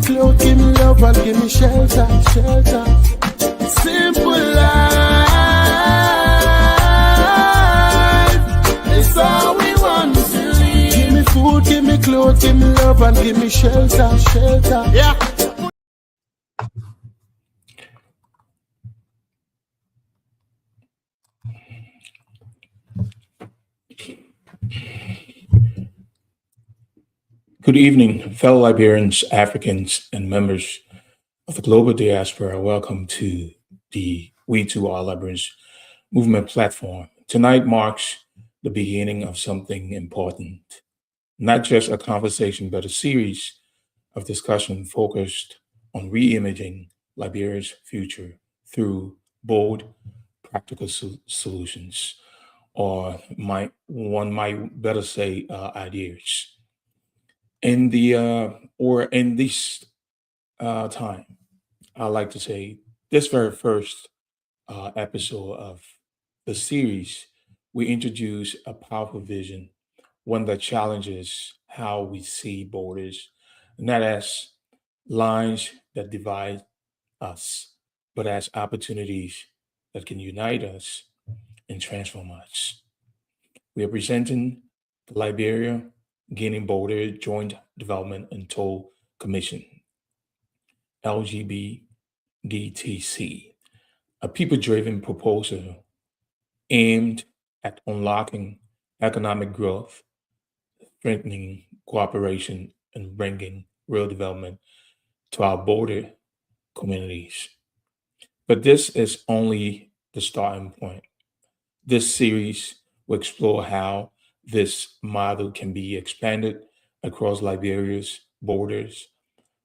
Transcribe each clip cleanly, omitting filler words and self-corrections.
clothes, give me love and give me shelter. Simple life, it's all we want to live. Give me food, give me clothes, give me love and give me shelter. Yeah. Good evening, fellow Liberians, Africans, and members of the global diaspora. Welcome to the We2r Liberians Movement Platform. Tonight marks the beginning of something important, not just a conversation, but a series of discussion focused on reimaging Liberia's future through bold, practical solutions, or one might better say ideas. In this time, I like to say this very first episode of the series, we introduce a powerful vision, one that challenges how we see borders, not as lines that divide us, but as opportunities that can unite us and transform us. We are presenting the Liberia Guinea Border Joint Development and Toll Commission, LGBDTC, a people-driven proposal aimed at unlocking economic growth, strengthening cooperation, and bringing real development to our border communities. But this is only the starting point. This series will explore how this model can be expanded across Liberia's borders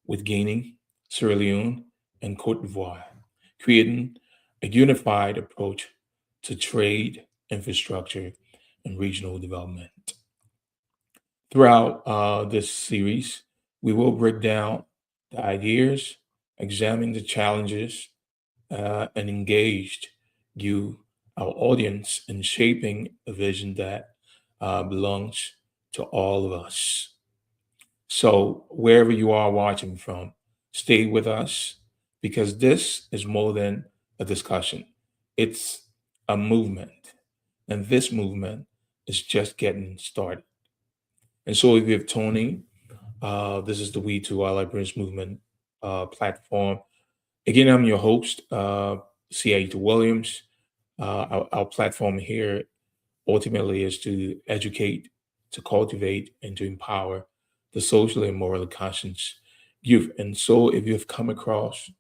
with Guinea, Sierra Leone, and Cote d'Ivoire, creating a unified approach to trade, infrastructure, and regional development. Throughout this series, we will break down the ideas, examine the challenges, and engage you, our audience, in shaping a vision that belongs to all of us. So, wherever you are watching from, stay with us because this is more than a discussion, it's a movement. And this movement is just getting started. And so, if you have Tony, this is the We2r Liberians Movement platform. Again, I'm your host, C.A. Williams. Our platform here ultimately is to educate, to cultivate, and to empower the socially and morally conscious youth. And so, if you've come across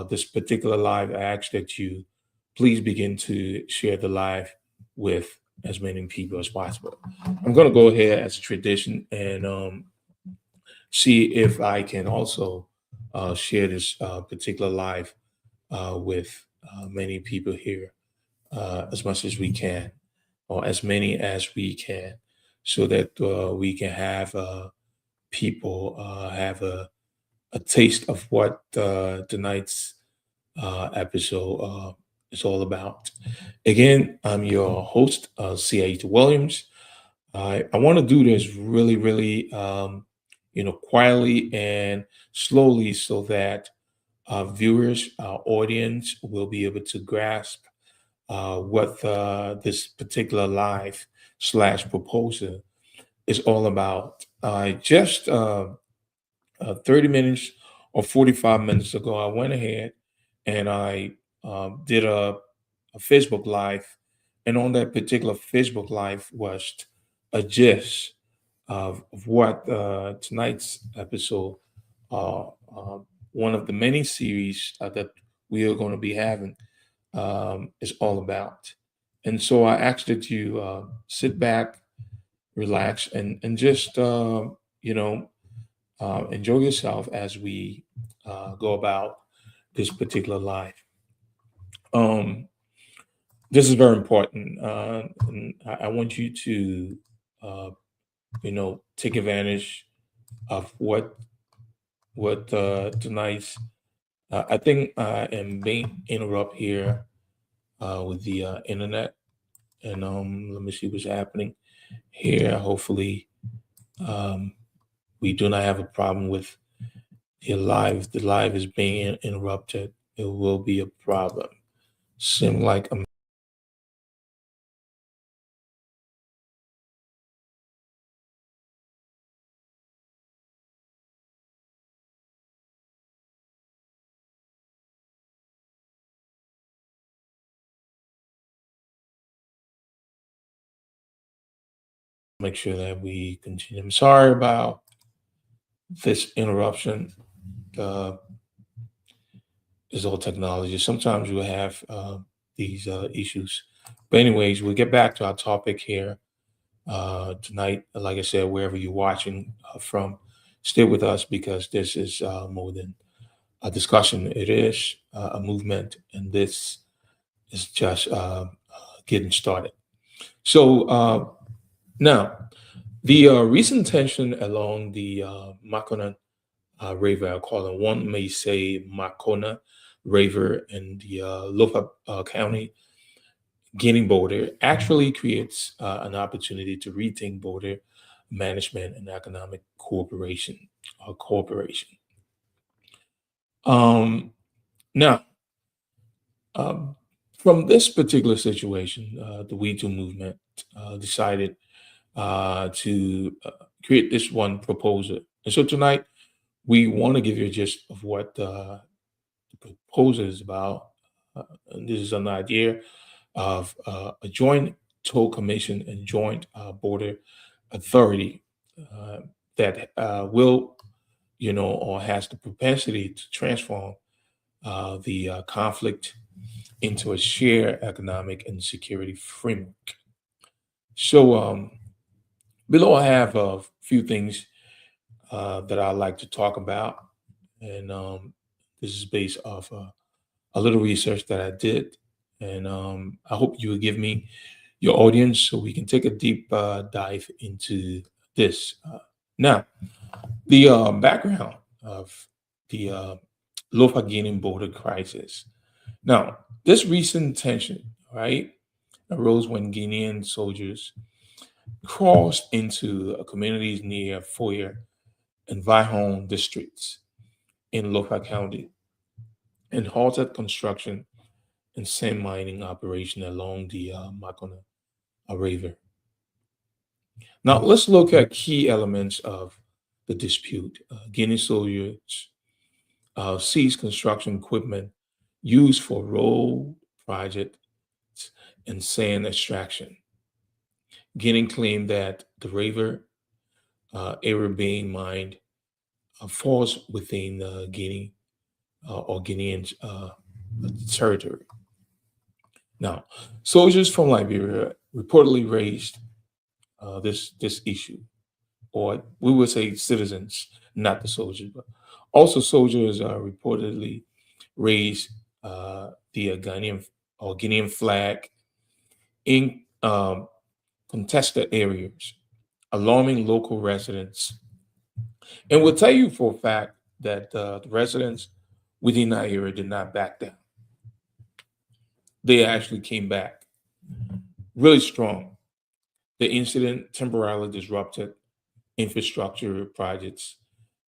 this particular live, I ask that you please begin to share the live with as many people as possible. I'm going to go ahead as a tradition and see if I can also share this particular live with many people here as much as we can, or as many as we can, so that we can have people have a taste of what tonight's episode is all about. Again, I'm your host, C.A. Williams. I want to do this really, quietly and slowly so that our viewers, our audience will be able to grasp what this particular live slash proposal is all about. Just 30 minutes or 45 minutes ago, I went ahead and I did a Facebook Live. And on that particular Facebook Live was a gist of what tonight's episode, one of the many series that we are going to be having, is all about. And so I asked that you sit back, relax, and just, enjoy yourself as we go about this particular life. This is very important. And I want you to, take advantage of what tonight's. I think I am being interrupted here with the internet, and let me see what's happening here. Hopefully, we do not have a problem with the live is being interrupted, it will be a problem. Seem like I'm make sure that we continue. I'm sorry about this interruption. Uh, is all technology. Sometimes we have these issues. But anyways, we'll get back to our topic here tonight. Like I said, wherever you're watching from, stay with us because this is more than a discussion. It is a movement, and this is just getting started. So now, the recent tension along the Makona River, I call it one may say Makona River in the Lofa County Guinea border actually creates an opportunity to rethink border management and economic cooperation. Um, now, um, from this particular situation, the We2 movement decided to create this one proposal. And so tonight, we want to give you a gist of what the proposal is about. And this is an idea of a joint toll commission and joint border authority uh, that will, or has the propensity to transform the conflict into a shared economic and security framework. So, below I have a few things that I like to talk about, and this is based off a little research that I did, and I hope you will give me your audience so we can take a deep dive into this. Now, the background of the Lofa-Guinea border crisis. Now, this recent tension, right, arose when Guinean soldiers crossed into communities near Foyer and Vaihon districts in Lofa County and halted construction and sand mining operation along the Makona River. Now, let's look at key elements of the dispute. Guinea soldiers seized construction equipment used for road projects and sand extraction. Guinea claimed that the river area being mined falls within Guinea or Guinean territory. Now, soldiers from Liberia reportedly raised this issue, or we would say citizens, not the soldiers, but also soldiers reportedly raised the Ghanaian or Guinean flag in contested areas, alarming local residents. And we'll tell you for a fact that the residents within that area did not back down. They actually came back really strong. The incident temporarily disrupted infrastructure projects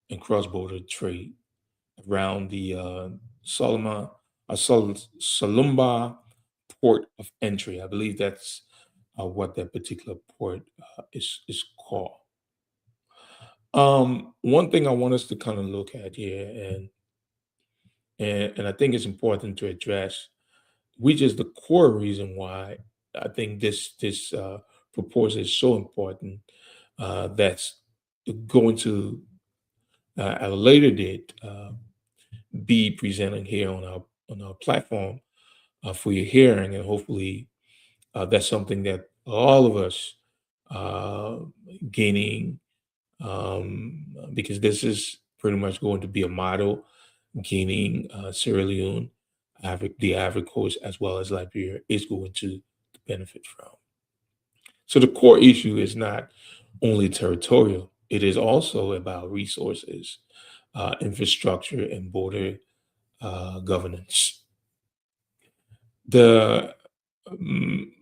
and cross-border trade around the Salumba port of entry. I believe that's what that particular port is called. One thing I want us to kind of look at here, and I think it's important to address, which is the core reason why I think this proposal is so important. That's going to at a later date be presented here on our platform for your hearing, and hopefully that's something that all of us uh, gaining, because this is pretty much going to be a model gaining Sierra Leone, the Ivory Coast, as well as Liberia is going to benefit from. So the core issue is not only territorial; it is also about resources, infrastructure, and border governance. The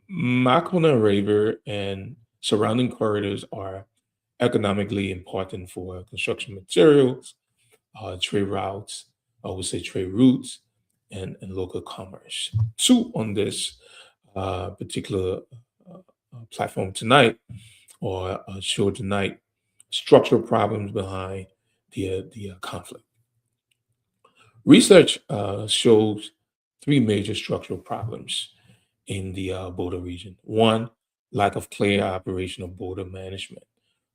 Makona River and surrounding corridors are economically important for construction materials, trade routes, I would say trade routes, and local commerce. Two on this particular platform tonight, or show tonight, structural problems behind the conflict. Research shows three major structural problems in the border region. One, lack of clear operational border management.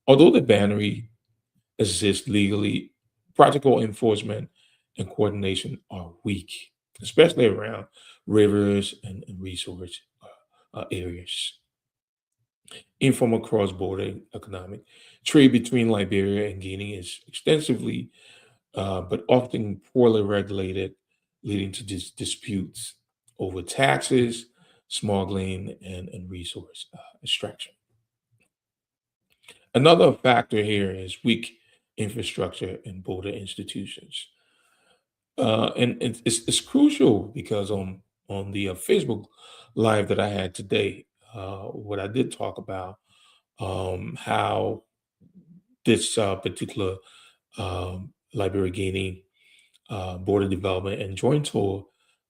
Although the boundary exists legally, practical enforcement and coordination are weak, especially around rivers and resource areas. Informal cross-border economic trade between Liberia and Guinea is extensively but often poorly regulated, leading to disputes over taxes, smuggling, and resource extraction. Another factor here is weak infrastructure and border institutions. And it's crucial because on the Facebook live that I had today, what I did talk about how this particular Liberia Guinea Border Development and Joint Tour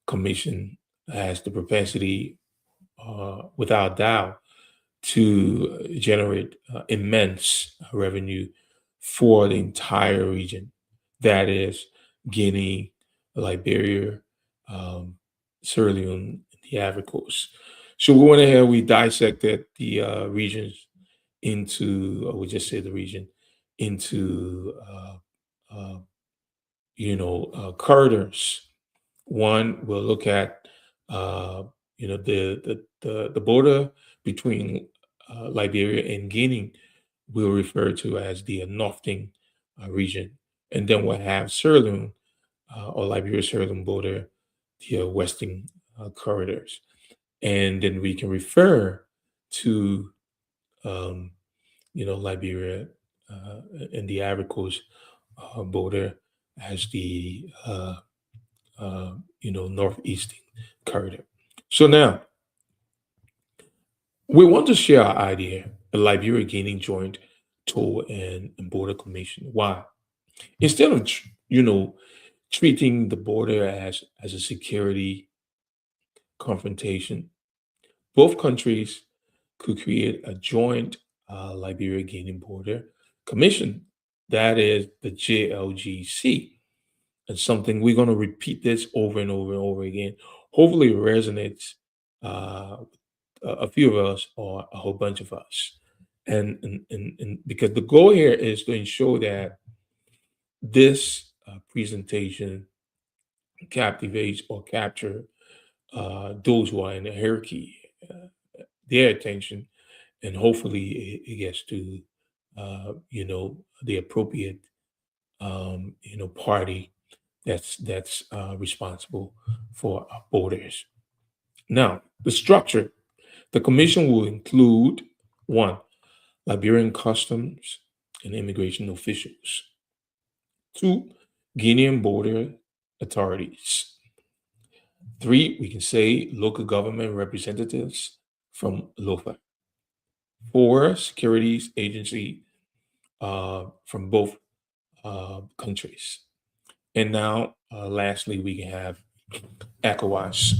Commission has the propensity, without doubt, to generate immense revenue for the entire region. That is Guinea, Liberia, um, Sierra Leone, the Ivory Coast. So we went ahead, we dissected the regions into, I would just say the region, into uh, corridors. One, we'll look at the border between Liberia and Guinea. We'll refer to as the northern region, and then we'll have Sierra Leone or Liberia Sierra Leone border, the western corridors, and then we can refer to um, Liberia and the Ivory Coast border as the northeastern corridor. So now we want to share our idea, the Liberia Guinea Joint Toll and Border Commission. Why? Instead of treating the border as a security confrontation, both countries could create a joint Liberia Guinea Border Commission. That is the JLGC. And something we're going to repeat this over and over and over again. Hopefully, it resonates a few of us or a whole bunch of us. And because the goal here is to ensure that this presentation captivates or capture those who are in the hierarchy, their attention, and hopefully it gets to the appropriate party that's responsible for our borders. Now, the structure, the commission will include one, Liberian customs and immigration officials; two, Guinean border authorities; three, we can say local government representatives from LOFA; four, securities agency from both countries; and now, lastly, we can have ECOWAS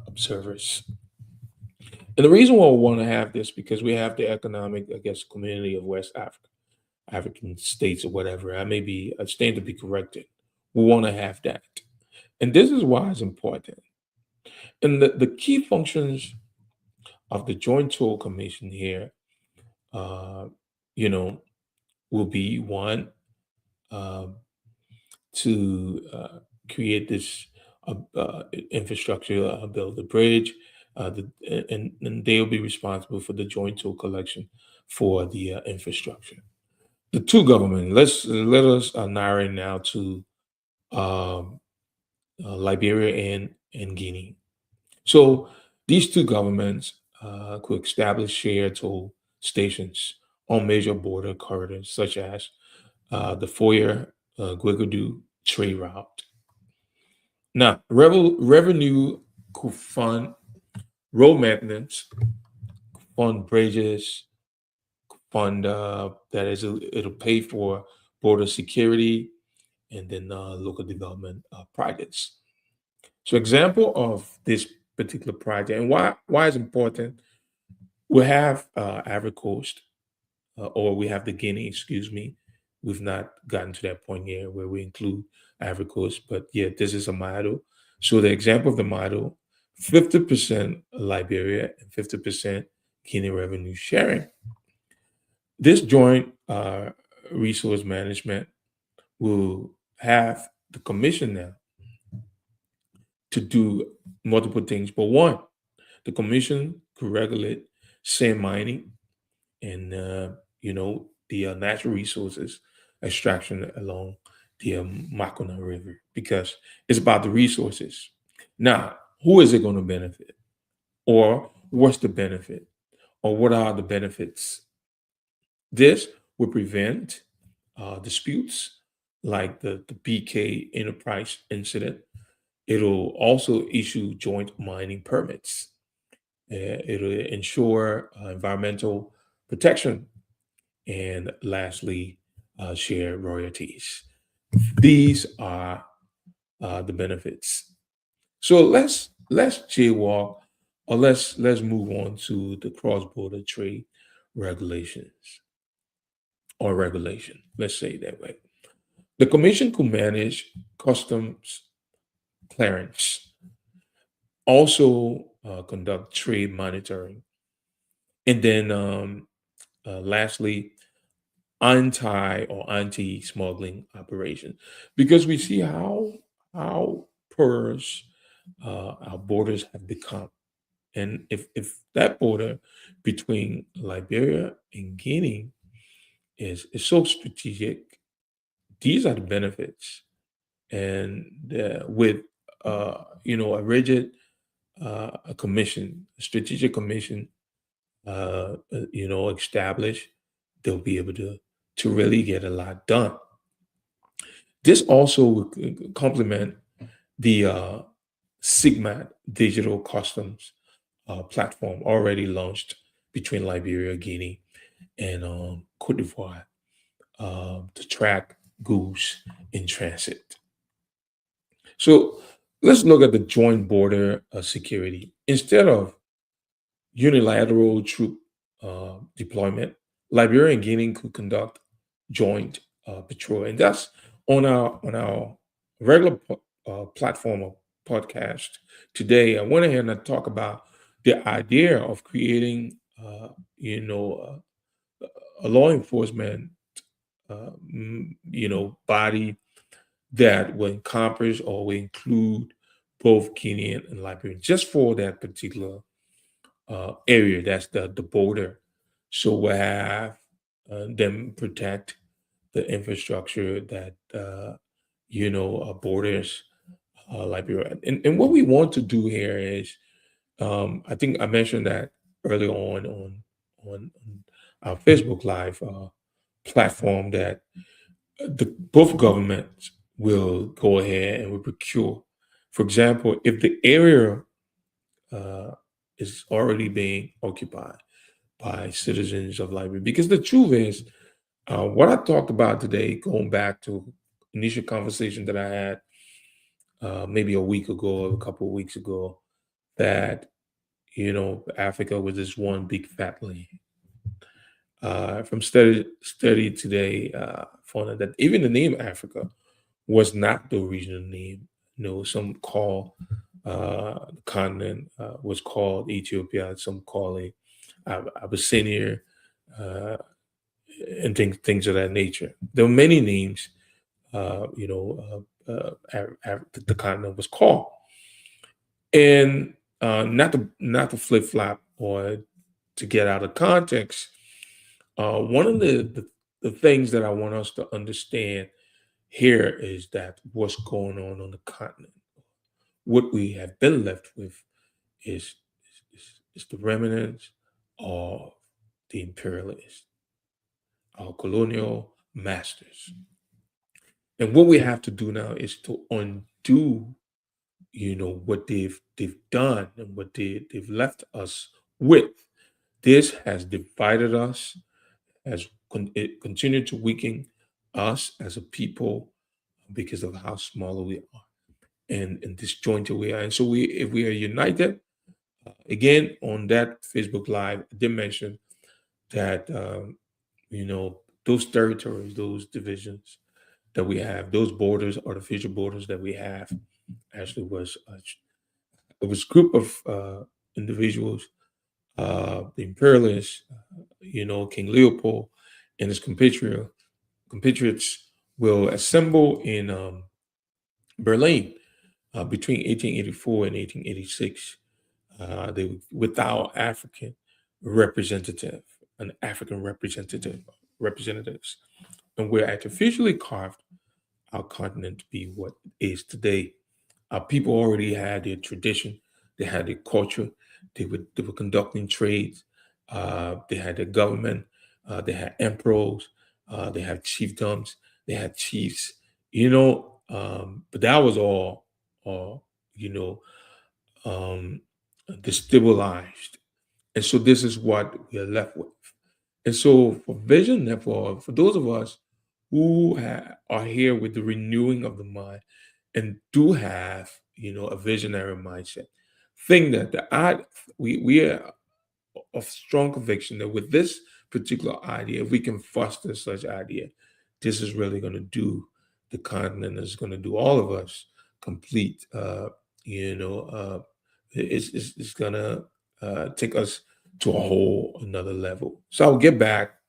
observers. And the reason why we want to have this because we have the economic, I guess, community of West Africa, African states or whatever. I stand to be corrected. We want to have that, and this is why it's important. And the key functions of the Joint Tool Commission here, uh, you know, will be one, um, to create this infrastructure, build a bridge, and they'll be responsible for the joint tool collection for the infrastructure. The two government. Let us narrow it now to um, Liberia and Guinea. So these two governments could establish shared toll stations on major border corridors, such as the Foyer Guigadu trade route. Now, revenue could fund road maintenance, fund bridges, fund it'll pay for border security and then local development projects. So example of this particular project and why it's important, we have Ivory Coast, or we have the Guinea, excuse me. We've not gotten to that point yet where we include Ivory Coast, but yeah, this is a model. So the example of the model, 50% Liberia and 50% Guinea revenue sharing. This joint resource management will have the commission now to do multiple things. But one, the commission could regulate sand mining and the natural resources extraction along the Makona River because it's about the resources. Now, who is it going to benefit, or what's the benefit, or what are the benefits? This will prevent disputes like the BK Enterprise incident. It'll also issue joint mining permits. It'll ensure environmental protection, and lastly, share royalties. These are the benefits. So let's jaywalk, or let's move on to the cross-border trade regulations or regulation. Let's say it that way. The commission could manage customs clearance, also conduct trade monitoring, and then lastly, anti-smuggling operation, because we see how porous our borders have become, and if that border between Liberia and Guinea is so strategic, these are the benefits, and with a rigid a commission, a strategic commission, established, they'll be able to really get a lot done. This also will complement the SIGMAT digital customs platform already launched between Liberia, Guinea, and Cote d'Ivoire to track goods in transit. So let's look at the joint border security. Instead of unilateral troop deployment, Liberia and Guinea could conduct joint patrol, and that's on our regular platform of podcast today. I went ahead and I talk about the idea of creating, a law enforcement, body that will encompass or will include both Guinean and Liberian, just for that particular area. That's the border. So we have them protect the infrastructure that borders Liberia. And what we want to do here is, I think I mentioned that earlier on our Facebook Live platform, that both governments will go ahead and will procure. For example, if the area uh, is already being occupied by citizens of Liberia, because the truth is, what I talked about today, going back to initial conversation that I had maybe a week ago or a couple of weeks ago, that Africa was this one big fat land. From study today, found out that even the name Africa was not the original name. Some call the continent was called Ethiopia. Some call it Abyssinia, uh, and things of that nature. There were many names. The continent was called, and not to flip flop or to get out of context. One of the things that I want us to understand here is that what's going on the continent, what we have been left with, is is the remnants of the imperialists, our colonial masters. And what we have to do now is to undo, what they've done and what they've left us with. This has divided us, has it continued to weaken us as a people, because of how small we are and disjointed we are. And so if we are united, again, on that Facebook Live, I did mention that, those territories, those divisions that we have, those borders, artificial borders that we have, actually was it was a group of individuals, the imperialists, King Leopold and his compatriots will assemble in Berlin between 1884 and 1886. They without African representatives, and we're artificially carved our continent to be what it is today. People already had their tradition, they had their culture, they were conducting trades, they had their government, they had emperors, they had chiefdoms, they had chiefs, but that was all you know, um, destabilized. And so this is what we are left with. And so for vision, therefore, for those of us who are here with the renewing of the mind and do have, a visionary mindset, think that we are of strong conviction that with this particular idea, if we can foster such idea, this is really going to do the continent, is going to do all of us complete. You know, it's going to take us to a whole another level. So I'll get back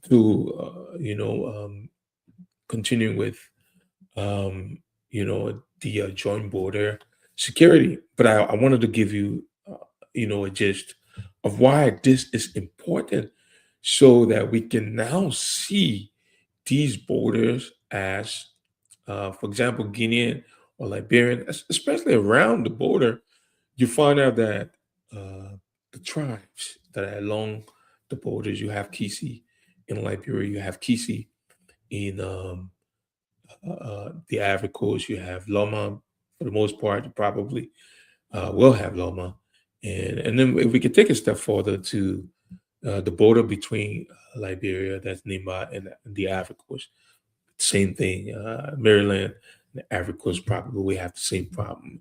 to continuing with the joint border security, but I wanted to give you a gist of why this is important, so that we can now see these borders as, for example, Guinean or Liberian, especially around the border. You find out that the tribes that are along the borders, you have Kisi in Liberia, you have Kisi in the Ivory Coast, you have Loma. For the most part, you probably will have Loma. And then if we could take a step further to the border between Liberia, that's Nima, and the Ivory Coast, same thing. Maryland and the Ivory Coast, probably we have the same problem.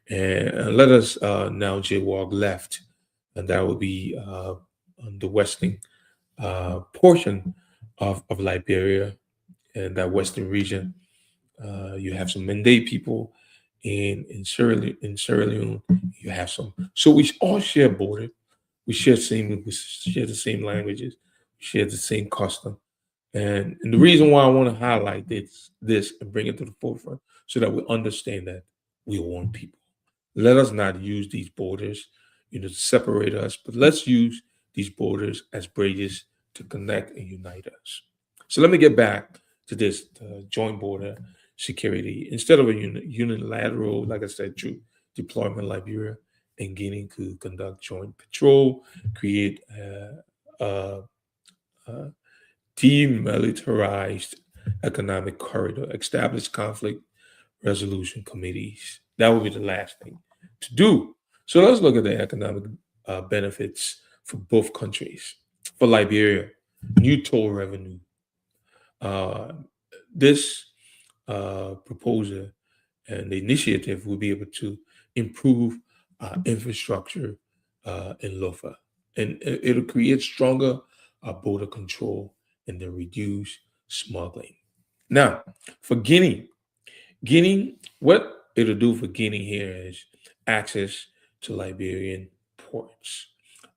And let us now jaywalk left, and that will be on the western portion of Liberia and that western region. You have some Mende people in Sierra Leone. You have some. So we all share border. We share the same languages. We share the same custom. And the reason why I want to highlight this and bring it to the forefront, so that we understand that we are one people. Let us not use these borders, to separate us, but let's use these borders as bridges to connect and unite us. So let me get back to this joint border security. Instead of a unilateral, like I said, troop deployment, Liberia and Guinea could conduct joint patrol, create demilitarized economic corridor, establish conflict resolution committees. That would be the last thing to do. So let's look at the economic benefits for both countries. For Liberia, new toll revenue. This proposal and the initiative will be able to improve infrastructure in Lofa, and it'll create stronger border control and then reduce smuggling. Now, for Guinea, what it'll do for Guinea here is access to Liberian ports,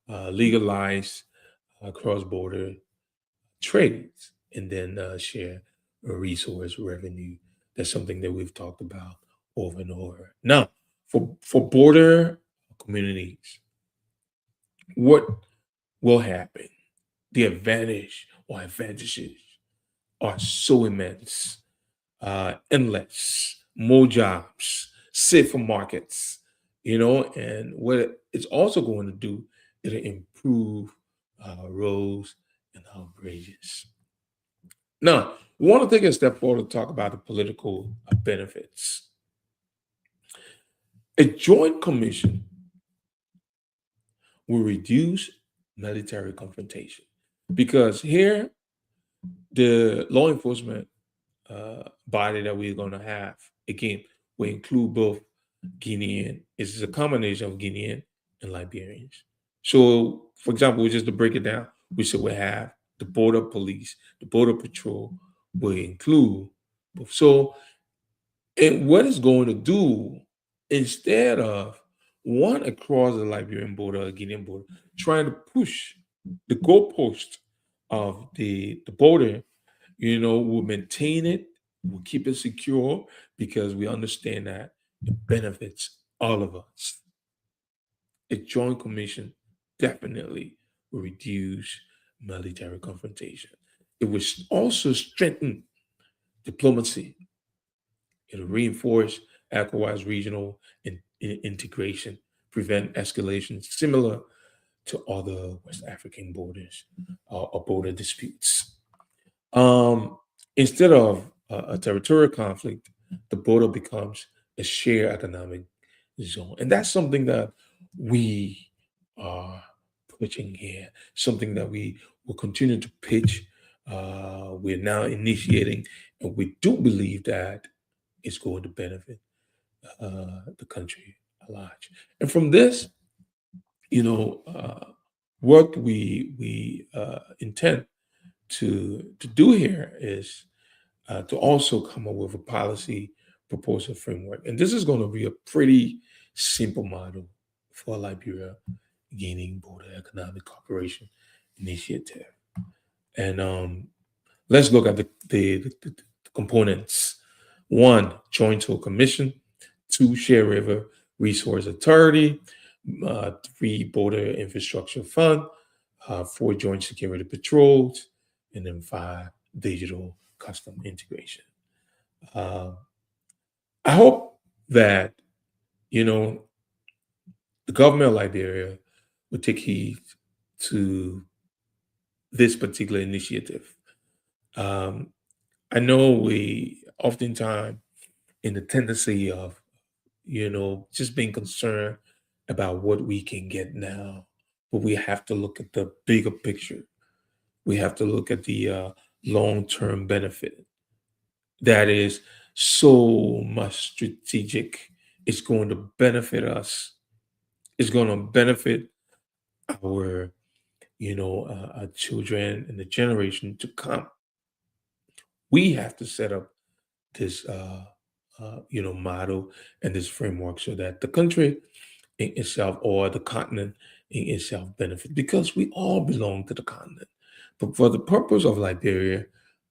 legalize cross-border trades, and then share a resource revenue. That's something that we've talked about over and over. Now, for border communities, what will happen? The advantages are so immense, endless, more jobs, safer markets, and what it's also going to do, it'll improve roads and our bridges. Now, we want to take a step forward to talk about the political benefits. A joint commission will reduce military confrontation, because here the law enforcement body that we're going to have. Again, we include both Guinean. It's a combination of Guinean and Liberians. So, for example, just to break it down, we said we have the border police, the border patrol will include both. So, and what it's going to do, instead of one across the Liberian border or Guinean border, trying to push the goalpost of the border, we'll maintain it, we'll keep it secure because we understand that it benefits all of us. A joint commission definitely will reduce military confrontation. It will also strengthen diplomacy. It'll reinforce ECOWAS regional integration, prevent escalation similar to other West African borders or border disputes. Um, Instead of a territorial conflict, the border becomes a shared economic zone. And that's something that we are pitching here, something that we will continue to pitch. We're now initiating, and we do believe that it's going to benefit the country at large. And from this, what we intend to do here is to also come up with a policy proposal framework. And this is going to be a pretty simple model for Liberia Guinea Border Economic Cooperation Initiative. And let's look at the components. One, Joint Toll Commission. Two, Share River Resource Authority. Three, Border Infrastructure Fund. Four, Joint Security Patrols. And then five, Digital Custom Integration. I hope that, the government of Liberia will take heed to this particular initiative. I know we oftentimes in the tendency of, just being concerned about what we can get now, but we have to look at the bigger picture. We have to look at the long-term benefit that is so much strategic. It's going to benefit us. It's going to benefit our, our children and the generation to come. We have to set up this, model and this framework so that the country in itself or the continent in itself benefit because we all belong to the continent. But for the purpose of Liberia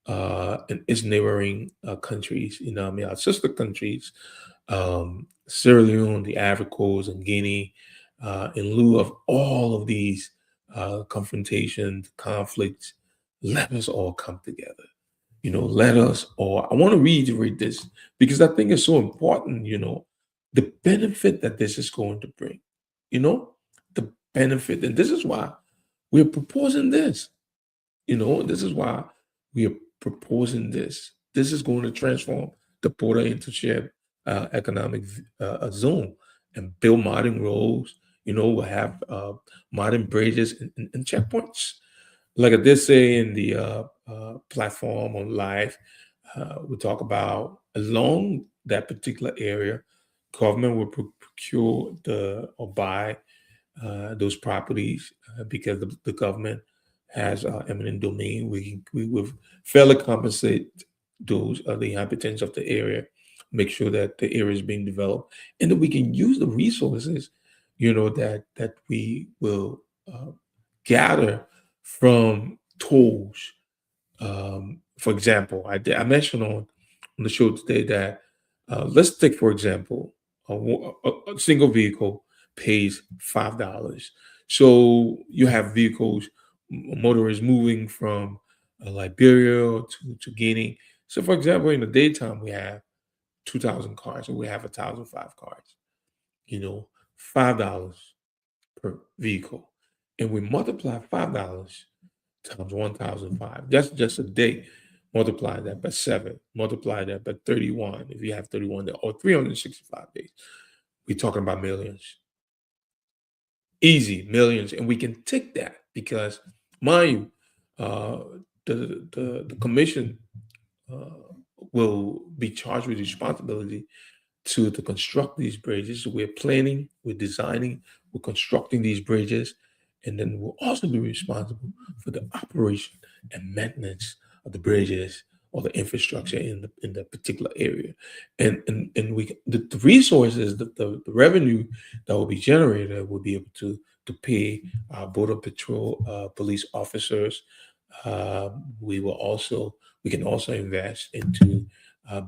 and its neighboring countries, our sister countries, Sierra Leone, the Ivory Coast, and Guinea, in lieu of all of these confrontations, conflicts, let us all come together. Let us all. I want to reiterate this because I think it's so important. The benefit that this is going to bring. The benefit, and this is why we're proposing this. This is why we are proposing this. This is going to transform the border into shared economic zone and build modern roads. We'll have modern bridges and checkpoints. Like I did say in the platform on live, we talk about along that particular area, government will procure or buy those properties because the government has eminent domain. We will fairly compensate those the inhabitants of the area, make sure that the area is being developed, and that we can use the resources, that we will gather from tolls. For example, I mentioned on the show today that let's take, for example, a single vehicle pays $5. So you have vehicles, motorists moving from Liberia to Guinea. So, for example, in the daytime, we have 2,000 cars, or we have 1,005 cars. $5 per vehicle, and we multiply $5 times 1,005. That's just a day. Multiply that by 7. Multiply that by 31. If you have 31 days, or 365 days, we're talking about millions. Easy millions, and we can take that because, mind you, the commission will be charged with responsibility to construct these bridges. We're planning, we're designing, we're constructing these bridges, and then we'll also be responsible for the operation and maintenance of the bridges or the infrastructure in the particular area. And the resources, the revenue that will be generated will be able to pay our border patrol police officers. We can also invest into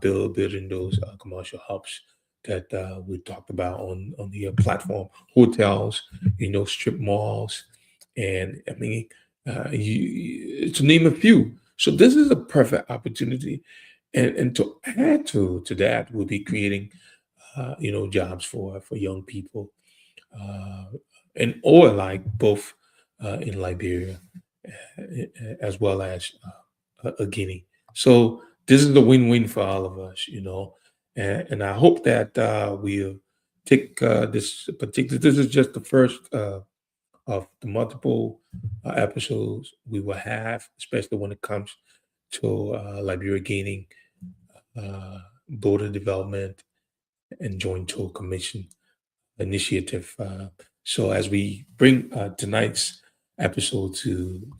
building those commercial hubs that we talked about on the platform, hotels, strip malls, and I mean, to name a few. So this is a perfect opportunity, and to add to that, we'll be creating, jobs for young people, uh, and or like both in Liberia as well as Guinea. So this is a win-win for all of us, and I hope that we'll take this particular. This is just the first of the multiple episodes we will have, especially when it comes to Liberia gaining border development and joint tool commission initiative. So as we bring tonight's episode to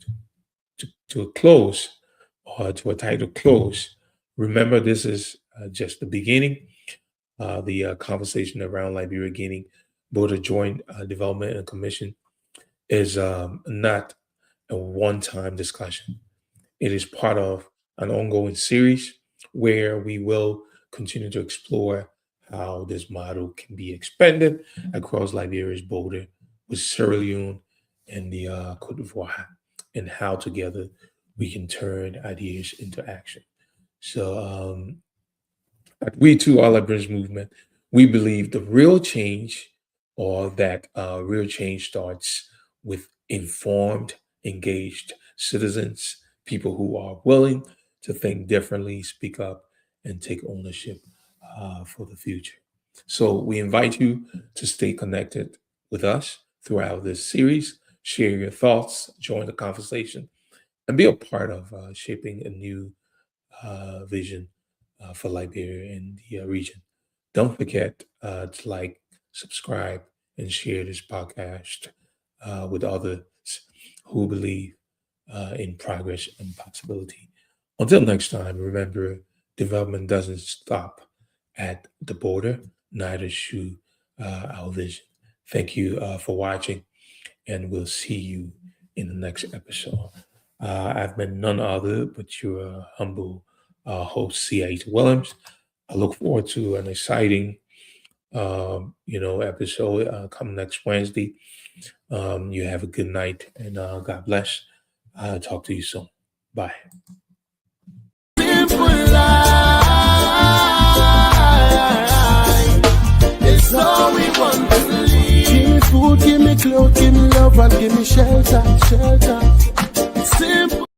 a close, or to a title close, remember this is just the beginning. The conversation around Liberia gaining border joint development and commission is not a one-time discussion. It is part of an ongoing series where we will continue to explore how this model can be expanded across Liberia's border with Sierra Leone and the Cote d'Ivoire, and how together we can turn ideas into action. So at We2r Liberians Movement, we believe the real change, or that real change starts with informed, engaged citizens, people who are willing to think differently, speak up, and take ownership for the future. So we invite you to stay connected with us throughout this series, share your thoughts, join the conversation, and be a part of shaping a new vision for Liberia and the region. Don't forget to like, subscribe, and share this podcast with others who believe in progress and possibility. Until next time, remember, development doesn't stop at the border, neither should our vision. Thank you for watching, and we'll see you in the next episode. I've been none other but your humble host, C.H. Williams. I look forward to an exciting, episode coming next Wednesday. You have a good night, and God bless. I'll talk to you soon. Bye. Simple life. It's all we want to live. Give me food, give me clothes, give me love, and give me shelter. Simple.